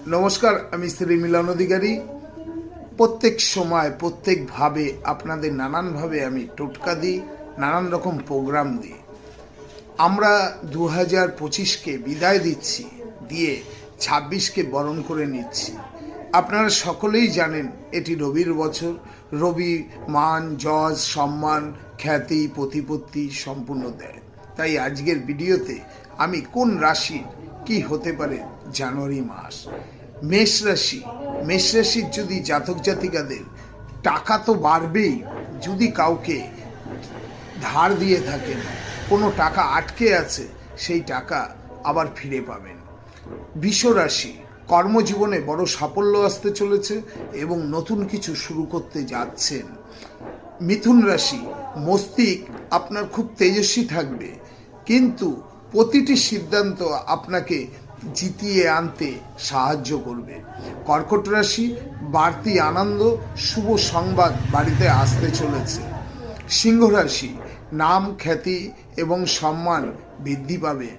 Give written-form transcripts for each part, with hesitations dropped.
নমস্কার, আমি শ্রী মিলন অধিকারী। প্রত্যেক সময় প্রত্যেকভাবে আপনাদের নানানভাবে আমি টোটকা দিই, নানান রকম প্রোগ্রাম দিই। আমরা 2025কে বিদায় দিচ্ছি, দিয়ে 26কে বরণ করে নিচ্ছি। আপনারা সকলেই জানেন এটি রবির বছর। রবি মান, যশ, সম্মান, খ্যাতি, প্রতিপত্তি সম্পূর্ণ দেয়। তাই আজকের ভিডিওতে আমি কোন রাশি কি হতে পারে জানুয়ারি মাস। মেষ রাশির যদি জাতক জাতিকাদের টাকা তো বাড়বেই, যদি কাউকে ধার দিয়ে থাকেন, কোনো টাকা আটকে আছে, সেই টাকা আবার ফিরে পাবেন। বৃষ রাশি, কর্মজীবনে বড় সাফল্য আসতে চলেছে এবং নতুন কিছু শুরু করতে যাচ্ছেন। মিথুন রাশি, মস্তিষ্ক আপনার খুব তেজস্বী থাকবে, কিন্তু প্রতিটি সিদ্ধান্ত আপনাকে জিতিয়ে আনতে সাহায্য করবে। কর্কট রাশি, বাড়তি আনন্দ, শুভ সংবাদ বাড়িতে আসতে চলেছে। সিংহ রাশি, নাম, খ্যাতি এবং সম্মান বৃদ্ধি পাবে,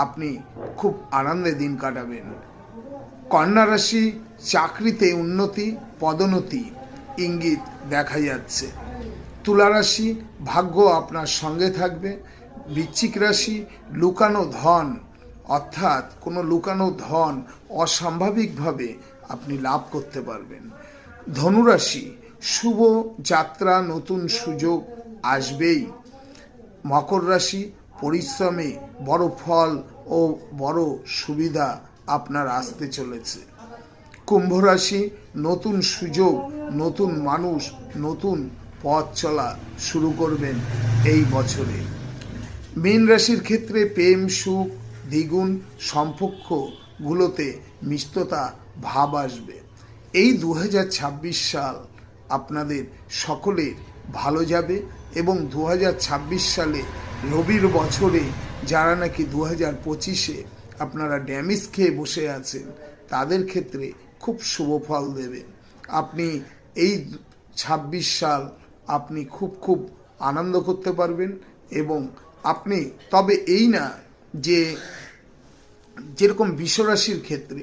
আপনি খুব আনন্দে দিন কাটাবেন। কন্যা রাশি, চাকরিতে উন্নতি, পদোন্নতি ইঙ্গিত দেখা যাচ্ছে। তুলা রাশি, ভাগ্য আপনার সঙ্গে থাকবে। বৃশ্চিক রাশি, লুকানো ধন, অর্থাৎ কোনো লুকানো ধন অস্বাভাবিকভাবে আপনি লাভ করতে পারবেন। ধনুরাশি, শুভ যাত্রা, নতুন সুযোগ আসবেই। মকর রাশি, পরিশ্রমে বড় ফল ও বড় সুবিধা আপনার আসতে চলেছে। কুম্ভ রাশি, নতুন সুযোগ, নতুন মানুষ, নতুন পথ চলা শুরু করবেন এই বছরে। মীন রাশির ক্ষেত্রে প্রেম, সুখ দ্বিগুণ, সম্পর্কগুলোতে মিষ্টতা ভাব আসবে। এই 2026 সাল আপনাদের সকলের ভালো যাবে এবং 2026 সালে রবির বছরে যারা নাকি 2025-এ আপনারা ড্যামেজ খেয়ে বসে আছেন, তাদের ক্ষেত্রে খুব শুভ ফল দেবে। আপনি এই 26 সাল আপনি খুব আনন্দ করতে পারবেন এবং আপনি, তবে এই না যে যেরকম বৃষরাশির ক্ষেত্রে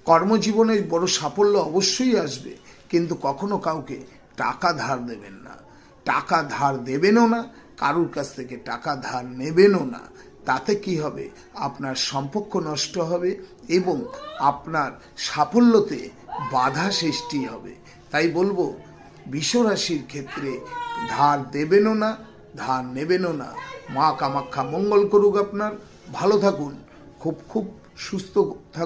কর্মজীবনে বড় সাফল্য অবশ্যই আসবে, কিন্তু কখনো কাউকে টাকা ধার দেবেন না, টাকা ধার দেবেনও না, কারুর কাছ থেকে টাকা ধার নেবেনও না। তাতে কি হবে, আপনার সম্পর্ক নষ্ট হবে এবং আপনার সাফল্যতে বাধা সৃষ্টি হবে। তাই বলবো, বৃষরাশির ক্ষেত্রে ধার দেবেনও না, ধার নেবেনও না। মা কামাখ্যা মঙ্গল করুক, আপনার ভালো থাকুন, খুব সুস্থ থাকুন।